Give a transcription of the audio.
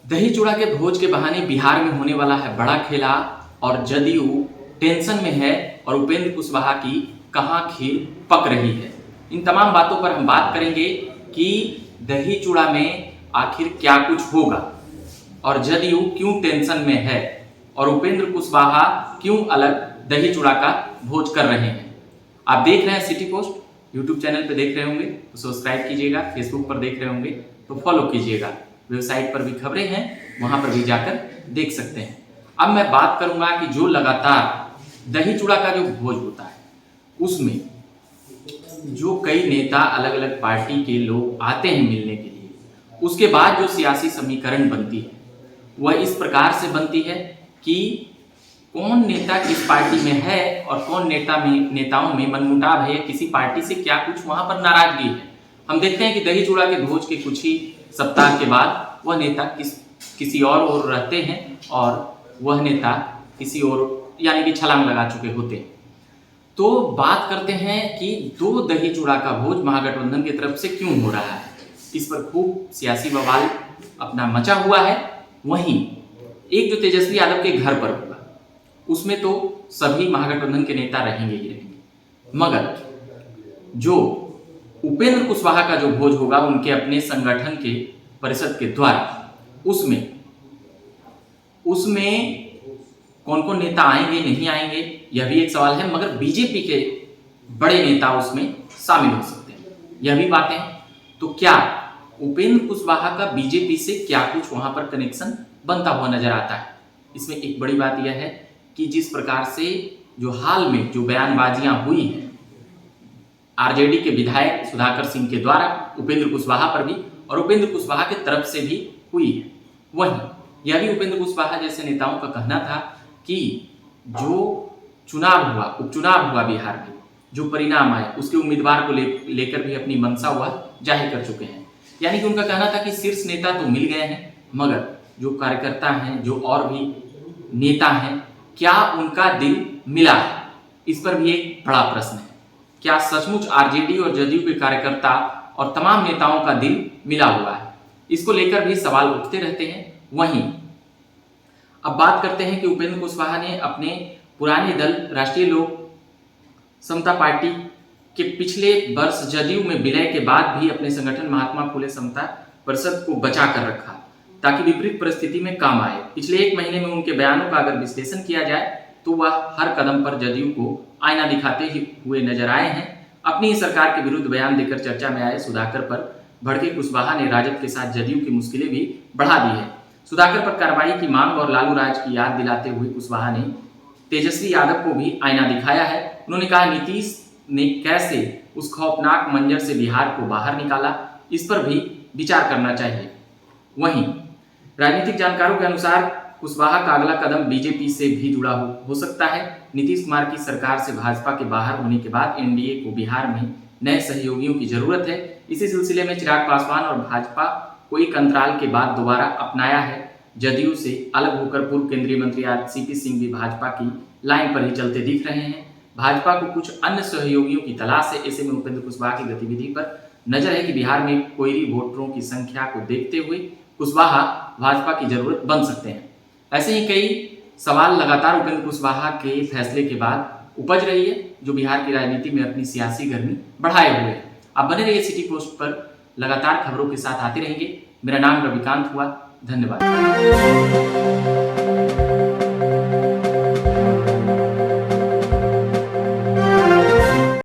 दही चूड़ा के भोज के बहाने बिहार में होने वाला है बड़ा खेला और जदयू टेंशन में है और उपेंद्र कुशवाहा की कहां खीर पक रही है। इन तमाम बातों पर हम बात करेंगे कि दही चूड़ा में आखिर क्या कुछ होगा और जदयू क्यों टेंशन में है और उपेंद्र कुशवाहा क्यों अलग दही चूड़ा का भोज कर रहे हैं। आप देख रहे हैं सिटी पोस्ट, यूट्यूब चैनल पे देख रहे होंगे तो सब्सक्राइब कीजिएगा, फेसबुक पर देख रहे होंगे तो फॉलो कीजिएगा, वेबसाइट पर भी खबरें हैं वहां पर भी जाकर देख सकते हैं। अब मैं बात करूंगा कि जो लगातार दही चूड़ा का जो भोज होता है उसमें जो कई नेता अलग अलग पार्टी के लोग आते हैं मिलने के लिए, उसके बाद जो सियासी समीकरण बनती है वह इस प्रकार से बनती है कि कौन नेता किस पार्टी में है और कौन नेताओं में मनमुटाव है, किसी पार्टी से क्या कुछ वहां पर नाराजगी है। हम देखते हैं कि दही चूड़ा के भोज के कुछ ही सप्ताह के बाद वह नेता किसी और रहते हैं और वह नेता किसी और यानी कि छलांग लगा चुके होते हैं। तो बात करते हैं कि दो दही चूड़ा का भोज महागठबंधन की तरफ से क्यों हो रहा है। इस पर खूब सियासी बवाल अपना मचा हुआ है। वहीं एक जो तेजस्वी यादव के घर पर होगा उसमें तो सभी महागठबंधन के नेता रहेंगे ही रहेंगे, मगर जो उपेंद्र कुशवाहा का जो भोज होगा उनके अपने संगठन के परिषद के द्वारा, उसमें कौन कौन नेता आएंगे नहीं आएंगे यह भी एक सवाल है, मगर बीजेपी के बड़े नेता उसमें शामिल हो सकते हैं, यह भी बातें हैं। तो क्या उपेंद्र कुशवाहा का बीजेपी से क्या कुछ वहां पर कनेक्शन बनता हुआ नजर आता है। इसमें एक बड़ी बात यह है कि जिस प्रकार से जो हाल में जो बयानबाजियां हुई हैं आरजेडी के विधायक सुधाकर सिंह के द्वारा उपेंद्र कुशवाहा पर भी और उपेंद्र कुशवाहा की तरफ से भी हुई है, वहीं यह भी उपेंद्र कुशवाहा जैसे नेताओं का कहना था कि जो चुनाव हुआ, उपचुनाव हुआ बिहार में, जो परिणाम आए उसके उम्मीदवार को लेकर भी अपनी मंशा वह जाहिर कर चुके हैं। यानी कि उनका कहना था कि शीर्ष नेता तो मिल गए हैं, मगर जो कार्यकर्ता हैं, जो और भी नेता हैं, क्या उनका दिल मिला है, इस पर भी एक बड़ा प्रश्न है। क्या सचमुच आरजेडी और जदयू के कार्यकर्ता और तमाम नेताओं का दिल मिला हुआ है, इसको लेकर भी सवाल उठते रहते हैं। वहीं अब बात करते हैं कि उपेंद्र कुशवाहा ने अपने पुराने दल राष्ट्रीय लोक समता पार्टी के पिछले वर्ष जदयू में विलय के बाद भी अपने संगठन महात्मा फुले समता परिषद को बचा कर रखा ताकि विपरीत परिस्थिति में काम आए। पिछले एक महीने में उनके बयानों का अगर विश्लेषण किया जाए तो वह हर कदम पर जदयू को आईना दिखाते हुए नजर आए हैं। अपनी ही सरकार के विरुद्ध बयान देकर चर्चा में आए सुधाकर पर भड़के कुशवाहा ने राजद के साथ जदयू की मुश्किलें भी बढ़ा दी है। सुधाकर पर कार्रवाई की मांग और लालू राज की याद दिलाते हुए कुशवाहा ने तेजस्वी यादव को भी आईना दिखाया है। उन्होंने कहा नीतीश ने कैसे उस खौफनाक मंजर से बिहार को बाहर निकाला, इस पर भी विचार करना चाहिए। वहीं राजनीतिक जानकारों के अनुसार कुशवाहा का अगला कदम बीजेपी से भी जुड़ा हो सकता है। नीतीश कुमार की सरकार से भाजपा के बाहर होने के बाद एनडीए को बिहार में नए सहयोगियों की जरूरत है। इसी सिलसिले में चिराग पासवान और भाजपा को एक अंतराल के बाद दोबारा अपनाया है। जदयू से अलग होकर पूर्व केंद्रीय मंत्री सीपी सिंह भी भाजपा की लाइन पर ही चलते दिख रहे हैं। भाजपा को कुछ अन्य सहयोगियों की तलाश है। ऐसे में उपेंद्र कुशवाहा की गतिविधि पर नजर है कि बिहार में कोयरी वोटरों की संख्या को देखते हुए कुशवाहा भाजपा की जरूरत बन सकते हैं। ऐसे ही कई सवाल लगातार उपेंद्र कुशवाहा के फैसले के बाद उपज रही है, जो बिहार की राजनीति में अपनी सियासी गर्मी बढ़ाए हुए है। आप बने रहिए सिटी पोस्ट पर, लगातार खबरों के साथ आते रहेंगे। मेरा नाम रविकांत हुआ, धन्यवाद।